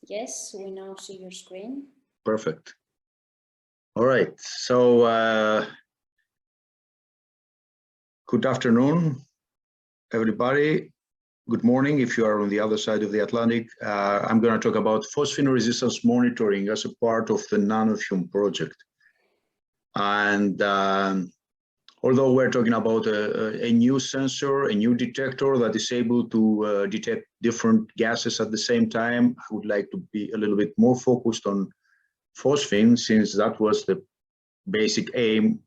Yes, we now see your screen. Perfect. All right, so good afternoon, everybody. Good morning if you are on the other side of the Atlantic. I'm going to talk about phosphine resistance monitoring as a part of the NANOFUM project. And although we're talking about a new sensor, a new detector that is able to detect different gases at the same time, I would like to be a little bit more focused on phosphine, since that was the basic aim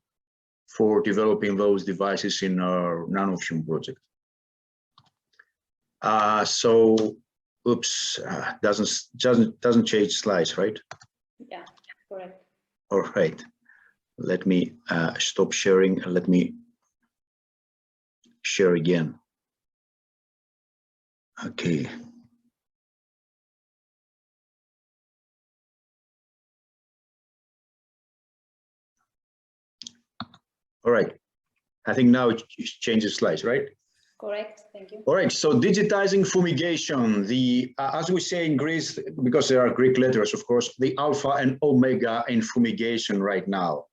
for developing those devices in our NANOFUM project. Oops, doesn't change slides, right? Yeah, correct. All right, let me stop sharing and let me share again. Okay. All right, I think now it changes slides, right? Correct, thank you. All right, so digitizing fumigation, as we say in Greece, because there are Greek letters, of course, the alpha and omega in fumigation right now.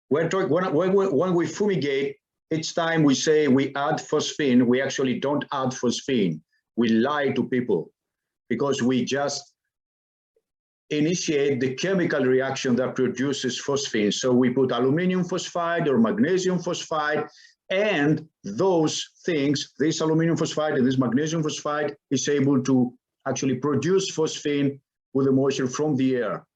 We're talking, when we fumigate, each time we say we add phosphine, we actually don't add phosphine. We lie to people because we just initiate the chemical reaction that produces phosphine. So we put aluminum phosphide or magnesium phosphide, and those things, this aluminum phosphide and this magnesium phosphide, is able to actually produce phosphine with the moisture from the air.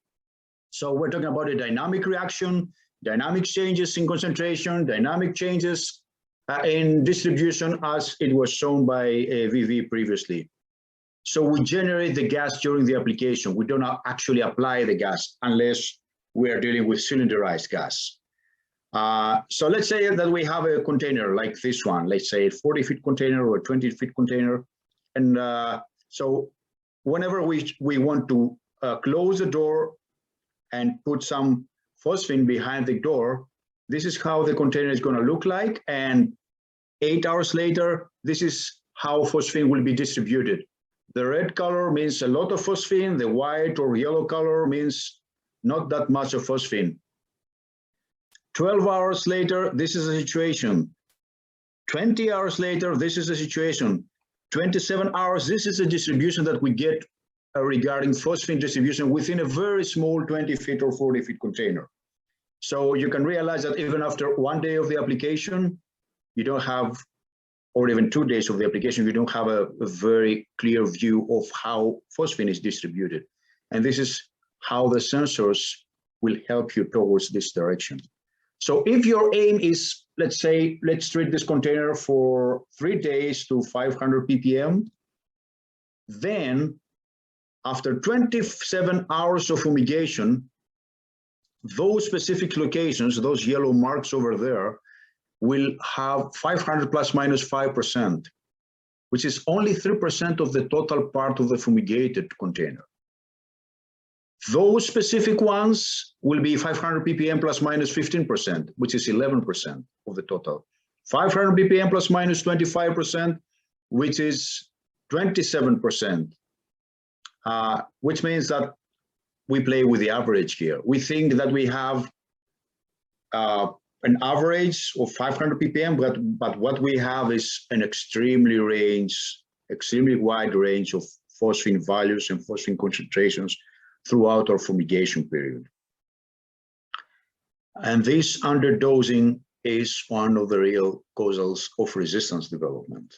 So we're talking about a dynamic reaction, dynamic changes in concentration, dynamic changes in distribution, as it was shown by VV previously. So we generate the gas during the application. We don't actually apply the gas unless we are dealing with cylinderized gas. So let's say that we have a container like this one, let's say a 40-foot container or a 20-foot container. And so whenever we want to close the door and put some phosphine behind the door, this is how the container is going to look like. And 8 hours later, this is how phosphine will be distributed. The red color means a lot of phosphine. The white or yellow color means not that much of phosphine. 12 hours later, this is the situation. 20 hours later, this is the situation. 27 hours, this is the distribution that we get regarding phosphine distribution within a very small 20-foot or 40-foot container. So you can realize that even after 1 day of the application, you don't have, or even 2 days of the application, you don't have a very clear view of how phosphine is distributed. And this is how the sensors will help you towards this direction. So if your aim is, let's say, let's treat this container for 3 days to 500 ppm, then after 27 hours of fumigation, those specific locations, those yellow marks over there, will have 500 plus minus 5%, which is only 3% of the total part of the fumigated container. Those specific ones will be 500 ppm plus minus 15%, which is 11% of the total. 500 ppm plus minus 25%, which is 27%, which means that we play with the average here. We think that we have an average of 500 ppm, but what we have is an extremely wide range of phosphine values and phosphine concentrations throughout our fumigation period. And this underdosing is one of the real causes of resistance development.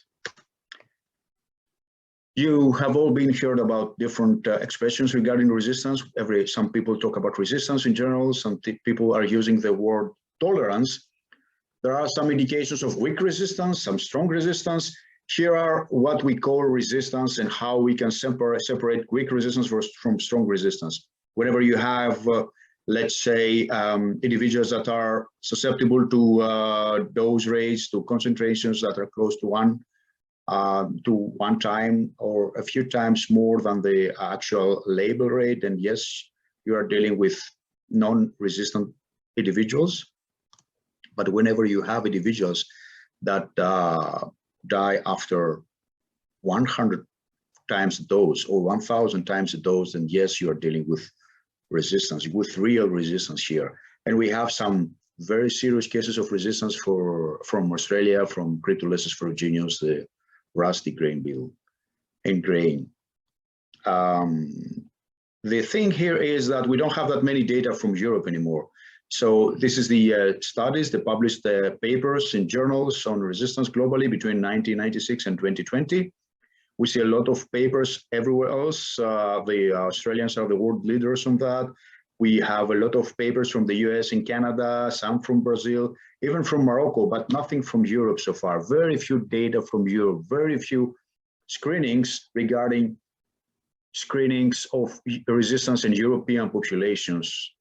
You have all been heard about different expressions regarding resistance. Some people talk about resistance in general. Some people are using the word tolerance. There are some indications of weak resistance, some strong resistance. Here are what we call resistance and how we can separate weak resistance from strong resistance. Whenever you have, let's say, individuals that are susceptible to dose rates, to concentrations that are close to one time or a few times more than the actual label rate, and yes, you are dealing with non-resistant individuals. But whenever you have individuals that die after 100 times the dose or 1,000 times the dose, then yes, you are dealing with resistance, with real resistance here. And we have some very serious cases of resistance from Australia, from Cryptolesis ferruginous, the rusty grain beetle and grain. The thing here is that we don't have that many data from Europe anymore. So this is the studies, the published papers in journals on resistance globally between 1996 and 2020. We see a lot of papers everywhere else. The Australians are the world leaders on that. We have a lot of papers from the US and Canada, some from Brazil, even from Morocco, but nothing from Europe so far. Very few data from Europe, very few screenings regarding screenings of resistance in European populations.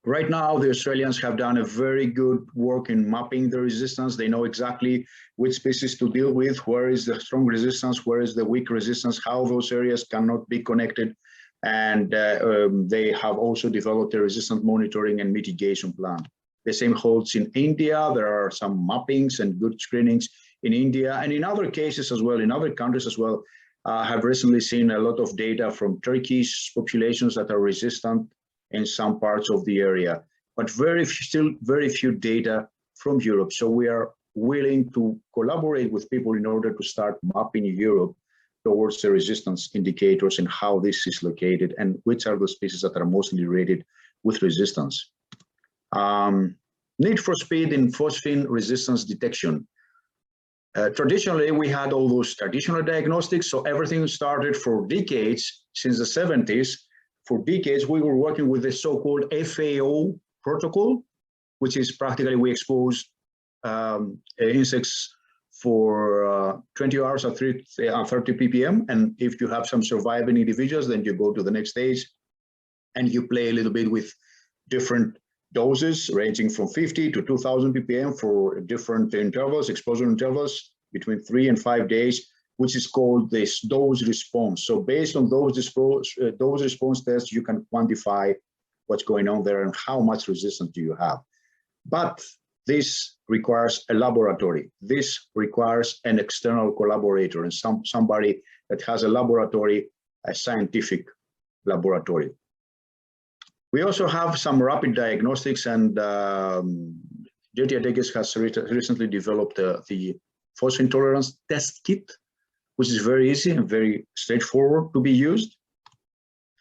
Right now, the Australians have done a very good work in mapping the resistance. They know exactly which species to deal with, where is the strong resistance, where is the weak resistance, how those areas cannot be connected. And they have also developed a resistance monitoring and mitigation plan. The same holds in India. There are some mappings and good screenings in India and in other cases as well, in other countries as well. Have recently seen a lot of data from Turkish populations that are resistant in some parts of the area, but still very few data from Europe. So we are willing to collaborate with people in order to start mapping Europe towards the resistance indicators and how this is located and which are the species that are mostly rated with resistance. Need for speed in phosphine resistance detection. Traditionally, we had all those traditional diagnostics, so everything started for decades, since the 70s. For decades, we were working with the so-called FAO protocol, which is practically we expose insects for 20 hours at 30 ppm. And if you have some surviving individuals, then you go to the next stage and you play a little bit with different doses ranging from 50 to 2000 ppm for different intervals, exposure intervals between 3 and 5 days, which is called this dose response. So based on those dose response tests, you can quantify what's going on there and how much resistance do you have. But this requires a laboratory. This requires an external collaborator and somebody that has a laboratory, a scientific laboratory. We also have some rapid diagnostics, and Detia has recently developed the phosphine tolerance test kit, which is very easy and very straightforward to be used.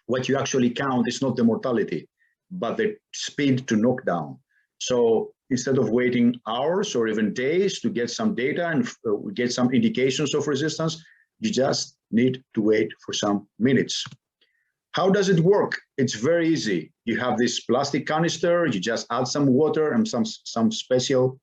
What you actually count is not the mortality, but the speed to knockdown. So instead of waiting hours or even days to get some data and get some indications of resistance, you just need to wait for some minutes. How does it work? It's very easy. You have this plastic canister, you just add some water and some special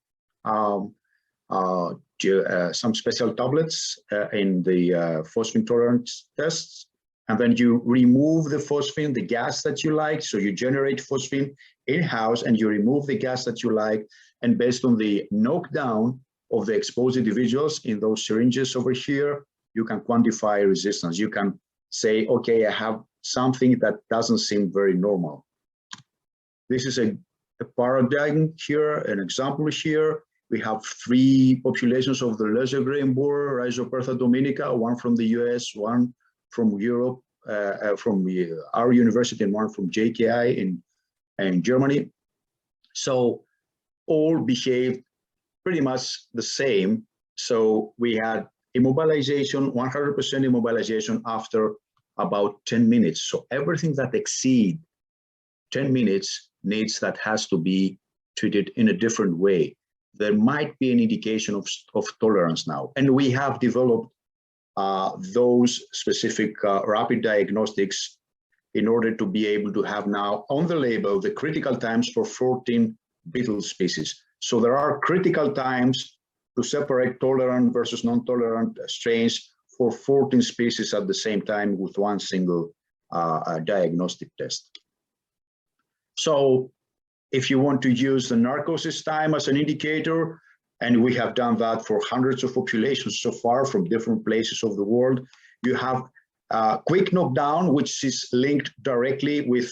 tablets in the phosphine tolerance tests, and then you remove the phosphine, the gas that you like. So you generate phosphine in-house and you remove the gas that you like, and based on the knockdown of the exposed individuals in those syringes over here, you can quantify resistance. You can say, okay, I have something that doesn't seem very normal. This is a paradigm here, an example here. We have 3 populations of the lesser grain borer, Rhizopertha dominica, one from the US, one from Europe, from our university, and one from JKI in Germany. So all behaved pretty much the same. So we had immobilization, 100% immobilization after about 10 minutes. So everything that exceeds 10 minutes that has to be treated in a different way. There might be an indication of tolerance now. And we have developed those specific rapid diagnostics in order to be able to have now on the label the critical times for 14 beetle species. So there are critical times to separate tolerant versus non-tolerant strains for 14 species at the same time with one single diagnostic test. So if you want to use the narcosis time as an indicator, and we have done that for hundreds of populations so far from different places of the world, you have quick knockdown, which is linked directly with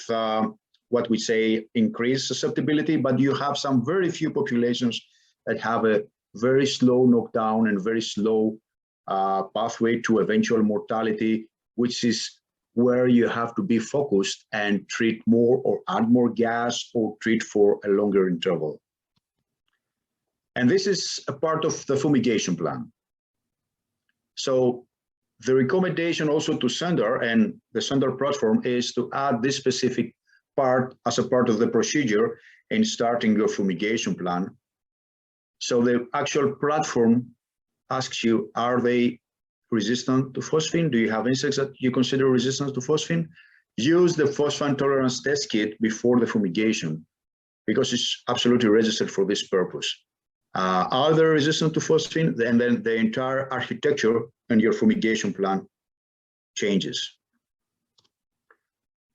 what we say increased susceptibility, but you have some very few populations that have a very slow knockdown and very slow pathway to eventual mortality, which is where you have to be focused and treat more or add more gas or treat for a longer interval. And this is a part of the fumigation plan. So the recommendation also to Centaur and the Centaur platform is to add this specific part as a part of the procedure in starting your fumigation plan. So the actual platform asks you, are they resistant to phosphine? Do you have insects that you consider resistant to phosphine? Use the phosphine tolerance test kit before the fumigation because it's absolutely registered for this purpose. Are they resistant to phosphine? And then the entire architecture and your fumigation plan changes.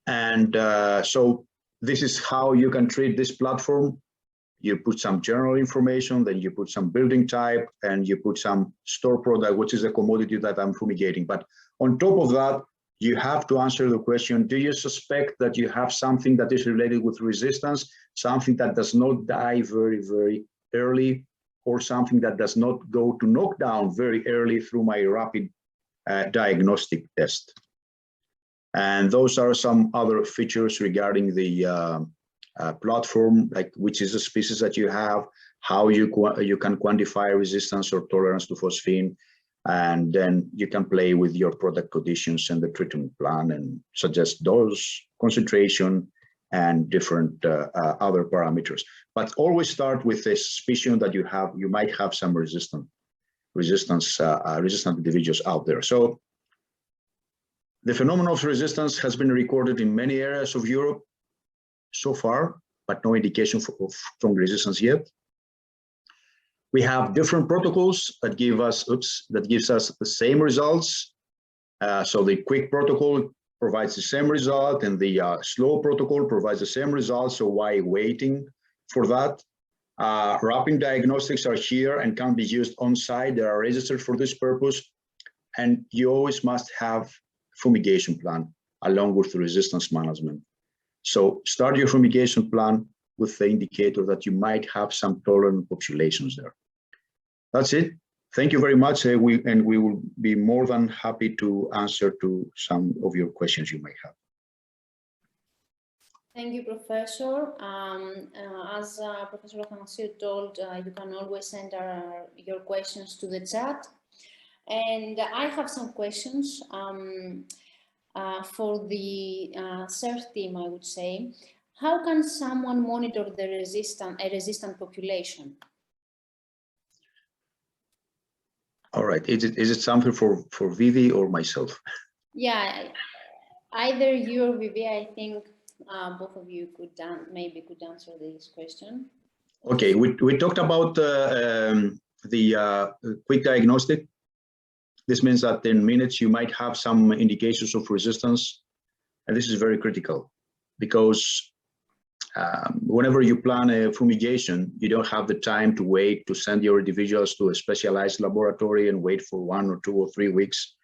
And so this is how you can treat this platform. You put some general information, then you put some building type, and you put some store product, which is a commodity that I'm fumigating. But on top of that, you have to answer the question, do you suspect that you have something that is related with resistance, something that does not die very, very early, or something that does not go to knockdown very early through my rapid diagnostic test? And those are some other features regarding the platform, like which is the species that you have, how you can quantify resistance or tolerance to phosphine, and then you can play with your product conditions and the treatment plan and suggest dose, concentration, and different other parameters. But always start with a suspicion that you might have some resistant individuals out there. So the phenomenon of resistance has been recorded in many areas of Europe so far, but no indication of strong resistance yet. We have different protocols that gives us the same results. So the quick protocol provides the same result, and the slow protocol provides the same result. So why waiting for that? Rapid diagnostics are here and can be used on site. They are registered for this purpose, and you always must have fumigation plan along with the resistance management. So start your fumigation plan with the indicator that you might have some tolerant populations there. That's it. Thank you very much. We will be more than happy to answer to some of your questions you may have. Thank you, Professor. As Professor Athanassiou told, you can always send your questions to the chat. And I have some questions for the CERTH team, I would say. How can someone monitor the resistant population? All right. Is it something for Vivi or myself? Yeah, either you or Vivi. I think both of you could maybe answer this question. Okay, we talked about the quick diagnostic. This means that in minutes you might have some indications of resistance, and this is very critical because whenever you plan a fumigation, you don't have the time to wait to send your individuals to a specialized laboratory and wait for 1 or 2 or 3 weeks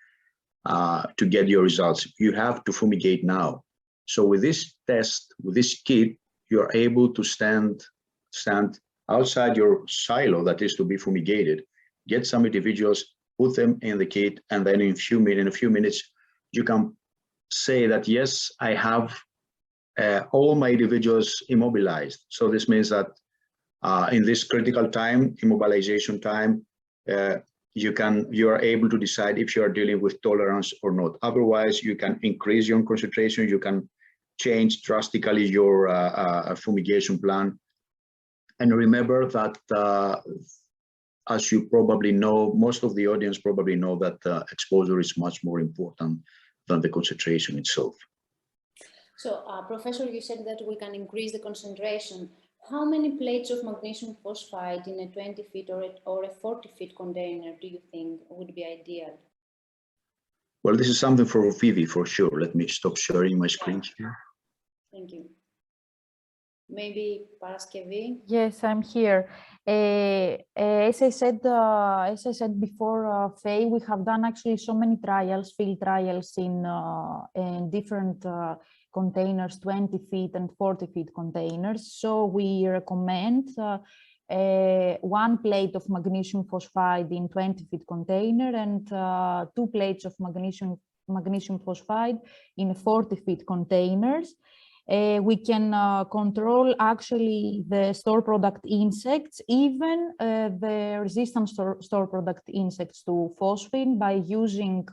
to get your results. You have to fumigate now. So with this test, with this kit, you're able to stand outside your silo that is to be fumigated, get some individuals, put them in the kit, and then in a few minutes, you can say that, yes, I have all my individuals immobilized. So this means that in this critical time, immobilization time, you are able to decide if you are dealing with tolerance or not. Otherwise, you can increase your concentration, you can change drastically your fumigation plan. And remember that, as you probably know, most of the audience probably know that exposure is much more important than the concentration itself. So, Professor, you said that we can increase the concentration. How many plates of magnesium phosphide in a 20 feet or a 40 feet container do you think would be ideal? Well, this is something for Vivi for sure. Let me stop sharing my screen here. Thank you. Maybe Paraskevi? Yes, I'm here. As I said before, Faye, we have done actually so many trials, field trials in different containers, 20 feet and 40 feet containers. So we recommend 1 plate of magnesium phosphide in 20-feet container and 2 plates of magnesium phosphide in 40-feet containers. We can control actually the store product insects, even the resistant store product insects to phosphine, by using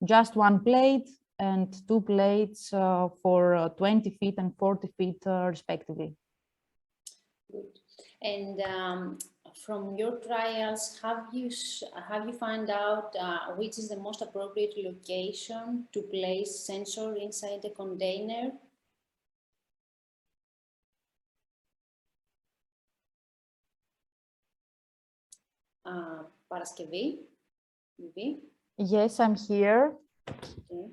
just 1 plate and 2 plates for 20 feet and 40 feet respectively. Good. And from your trials, have you found out which is the most appropriate location to place sensor inside the container? Paraskevi? Yes, I'm here. Okay.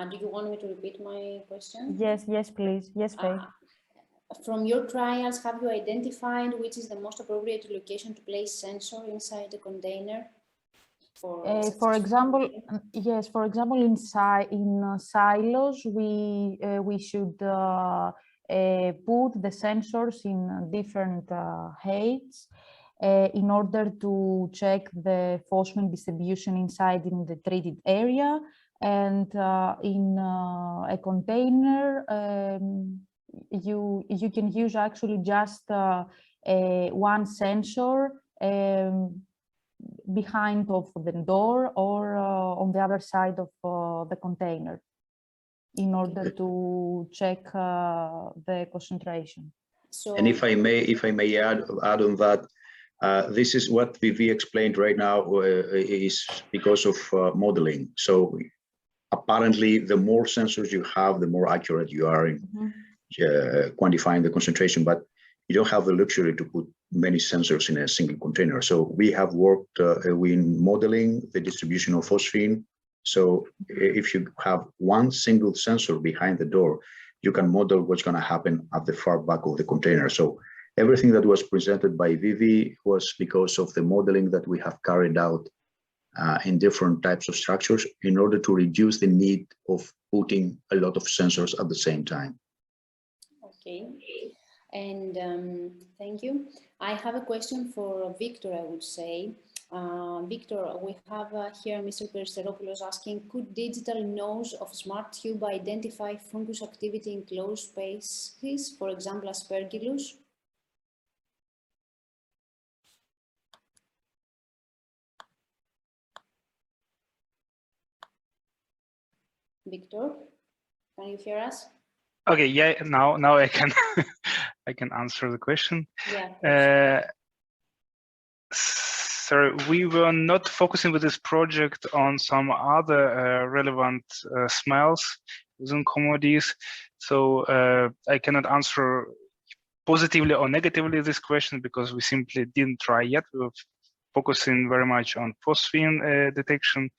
Do you want me to repeat my question? Yes, please. Yes, Faye. From your trials, have you identified which is the most appropriate location to place sensor inside the container? For example, yes. For example, in silos, we should put the sensors in different heights in order to check the phosphine distribution inside in the treated area. And in a container, you can use actually just one sensor behind of the door or on the other side of the container in order to check the concentration. So, and if I may add on that, this is what Vivi explained right now is because of modeling. So apparently, the more sensors you have, the more accurate you are in quantifying the concentration, but you don't have the luxury to put many sensors in a single container. So we have worked in modeling the distribution of phosphine. So if you have one single sensor behind the door, you can model what's going to happen at the far back of the container. So everything that was presented by Vivi was because of the modeling that we have carried out in different types of structures in order to reduce the need of putting a lot of sensors at the same time. Okay, and thank you. I have a question for Victor, I would say. Victor, we have here Mr. Peristeropoulos asking, could digital nose of smart tube identify fungus activity in closed spaces, for example, aspergillus? Victor, can you hear us? Okay, yeah, now I can I can answer the question. Yeah. Sorry, we were not focusing with this project on some other relevant smells within commodities, so I cannot answer positively or negatively this question because we simply didn't try yet. We were focusing very much on phosphine detection.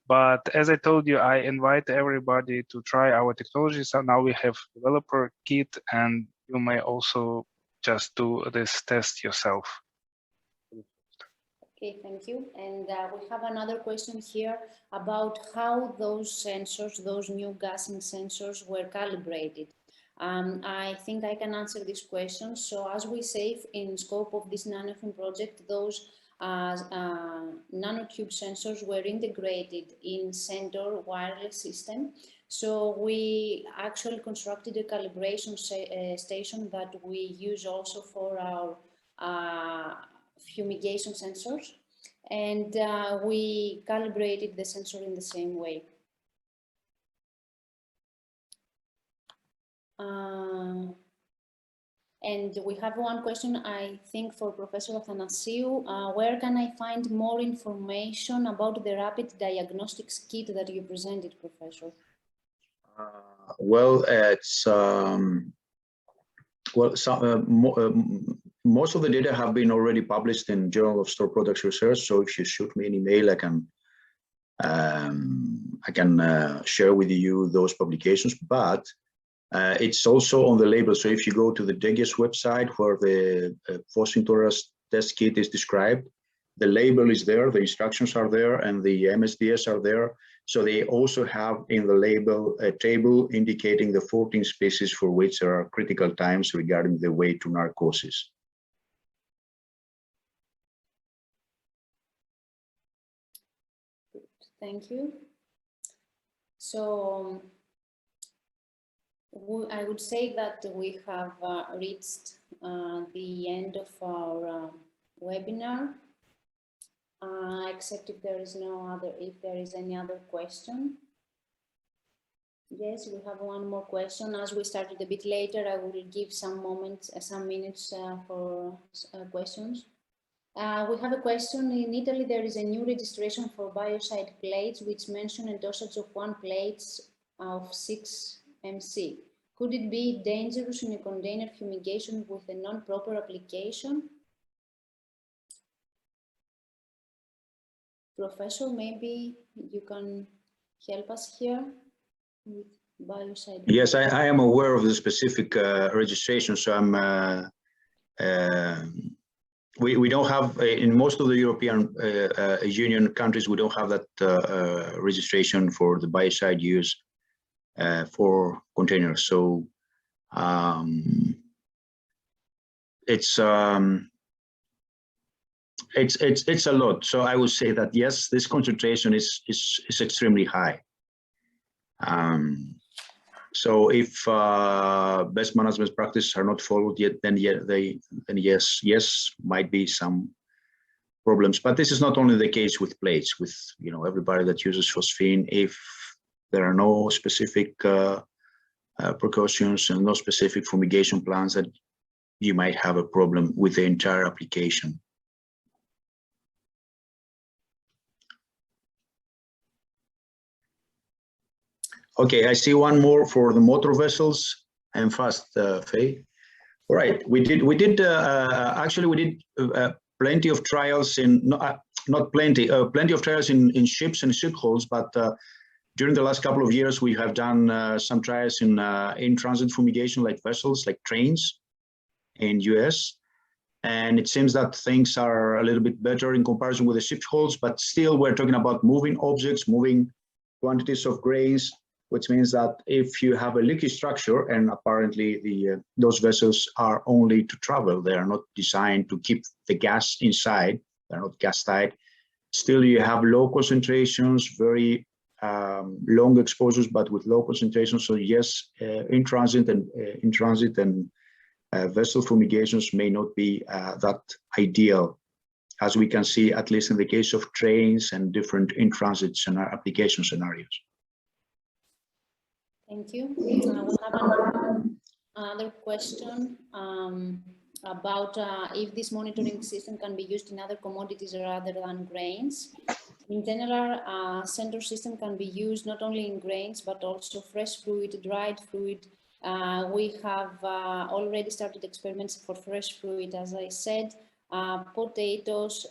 But as I told you, I invite everybody to try our technology. So now we have developer kit, and you may also just do this test yourself. Okay, thank you. And we have another question here about how those sensors, those new gassing sensors, were calibrated. I think I can answer this question. So as we say, in scope of this NANOFUM project, those nanotube sensors were integrated in Centaur wireless system. So we actually constructed a calibration station that we use also for our fumigation sensors, and we calibrated the sensor in the same way. And we have one question, I think, for Professor Athanassiou. Where can I find more information about the rapid diagnostics kit that you presented, Professor? Well, it's most of the data have been already published in Journal of Store Products Research. So if you shoot me an email, I can share with you those publications. But it's also on the label. So if you go to the Degesch website where the phosphine tolerance test kit is described, the label is there, the instructions are there, and the MSDS are there. So they also have in the label a table indicating the 14 species for which there are critical times regarding the way to narcosis. Thank you. So I would say that we have reached the end of our webinar, except if there is any other question. Yes, we have one more question. As we started a bit later, I will give some minutes for questions. We have a question. In Italy, there is a new registration for biocide plates which mention a dosage of 1 plate of 6 mc. Could it be dangerous in a container fumigation with a non-proper application? Professor, maybe you can help us here with biocide. Yes, I am aware of the specific registration. So we don't have, in most of the European Union countries, we don't have that registration for the biocide use for containers. So it's a lot. So I would say that yes, this concentration is extremely high. So if best management practices are not followed yet, then yes, might be some problems. But this is not only the case with plates, with everybody that uses phosphine. If there are no specific precautions and no specific fumigation plans, that you might have a problem with the entire application. Okay, I see one more for the motor vessels. I'm fast, Faye. All right, we did plenty of trials plenty of trials in ships and ship hulls, but during the last couple of years, we have done some trials in transit fumigation, like vessels, like trains in US. And it seems that things are a little bit better in comparison with the ship hulls, but still we're talking about moving objects, moving quantities of grains, which means that if you have a leaky structure, and apparently those vessels are only to travel, they are not designed to keep the gas inside, they're not gas tight. Still, you have low concentrations, very long exposures, but with low concentrations. So yes, in transit and vessel fumigations may not be that ideal, as we can see, at least in the case of trains and different in-transit application scenarios. Thank you. We have another question about if this monitoring system can be used in other commodities rather than grains. In general, Centaur system can be used not only in grains, but also fresh fluid, dried fluid. We have already started experiments for fresh fluid, as I said, potatoes,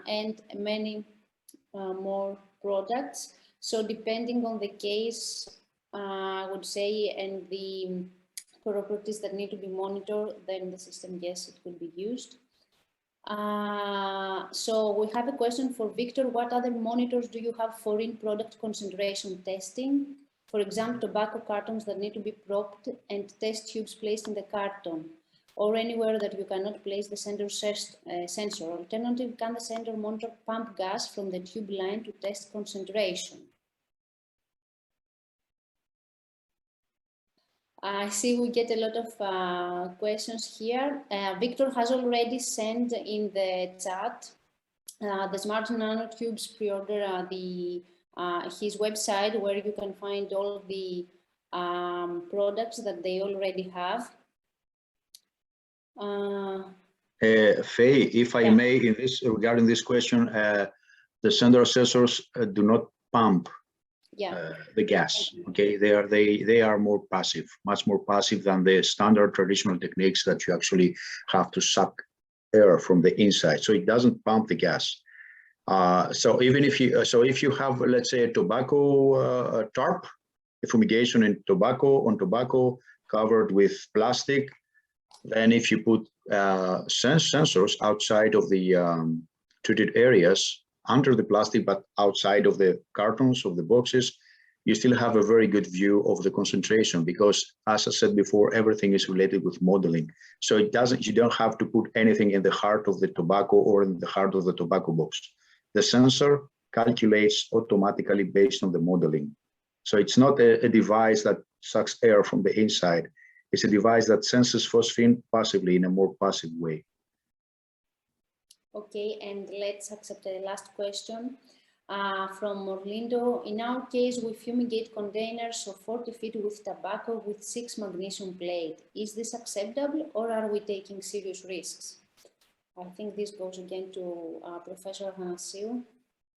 and many more products. So depending on the case, I would say, and the properties that need to be monitored, then the system, yes, it could be used. So we have a question for Victor. What other monitors do you have for in-product concentration testing? For example, tobacco cartons that need to be propped and test tubes placed in the carton, or anywhere that you cannot place the Centaur sensor. Alternatively, can the Centaur monitor pump gas from the tube line to test concentration? I see we get a lot of questions here. Victor has already sent in the chat the Smart Nanotubes pre-order, his website, where you can find all the products that they already have. Faye, if I may, regarding this question, the Centaur sensors do not pump the gas. Okay, they are more passive, much more passive than the standard traditional techniques that you actually have to suck air from the inside. So it doesn't pump the gas. So even if you have, let's say, a tobacco tarp, a fumigation in tobacco covered with plastic, then if you put sensors outside of the treated areas, under the plastic, but outside of the cartons, of the boxes, you still have a very good view of the concentration, because, as I said before, everything is related with modeling. So you don't have to put anything in the heart of the tobacco or in the heart of the tobacco box. The sensor calculates automatically based on the modeling. So it's not a device that sucks air from the inside. It's a device that senses phosphine passively in a more passive way. Okay, and let's accept the last question from Orlindo. In our case, we fumigate containers of 40 feet with tobacco with 6 magnesium plate. Is this acceptable, or are we taking serious risks? I think this goes again to Professor Athanassiou.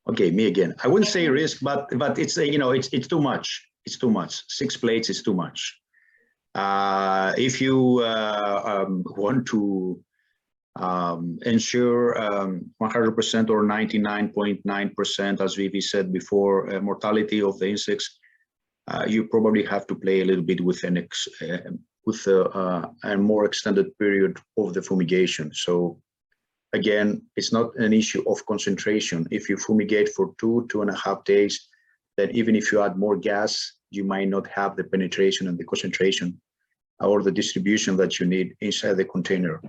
Okay, me again. I wouldn't say risk, but it's it's too much. It's too much. 6 plates is too much. If you want to ensure 100% or 99.9%, as Vivi said before, mortality of the insects, you probably have to play a little bit with a more extended period of the fumigation. So again, it's not an issue of concentration. If you fumigate for 2.5 days, then even if you add more gas, you might not have the penetration and the concentration or the distribution that you need inside the container.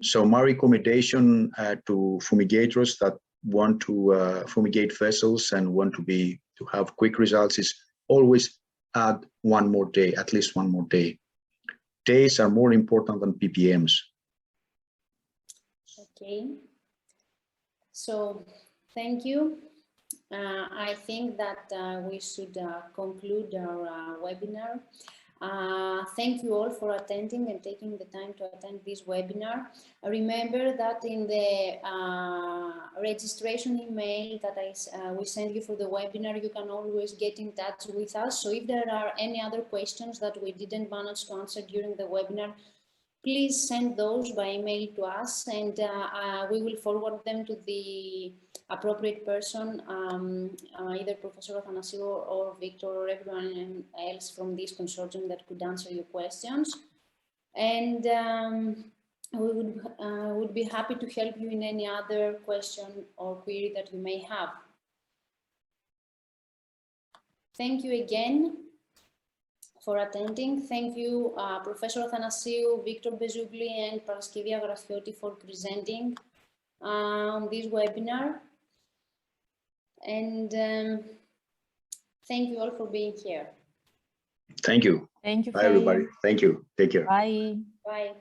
So my recommendation to fumigators that want to fumigate vessels and want to have quick results is always add one more day, at least one more day. Days are more important than ppms. Okay, so thank you. I think that we should conclude our webinar. Thank you all for attending and taking the time to attend this webinar. Remember that in the registration email that we send you for the webinar, you can always get in touch with us. So if there are any other questions that we didn't manage to answer during the webinar, please send those by email to us, and we will forward them to the appropriate person, either Professor Athanassiou or Victor or everyone else from this consortium that could answer your questions. And we would be happy to help you in any other question or query that you may have. Thank you again for attending. Thank you, Professor Athanassiou, Victor Bezougli, and Paraskevia Agrafioti for presenting on this webinar. And thank you all for being here. Thank you. Thank you. Bye, everybody. Thank you. Take care. Bye. Bye.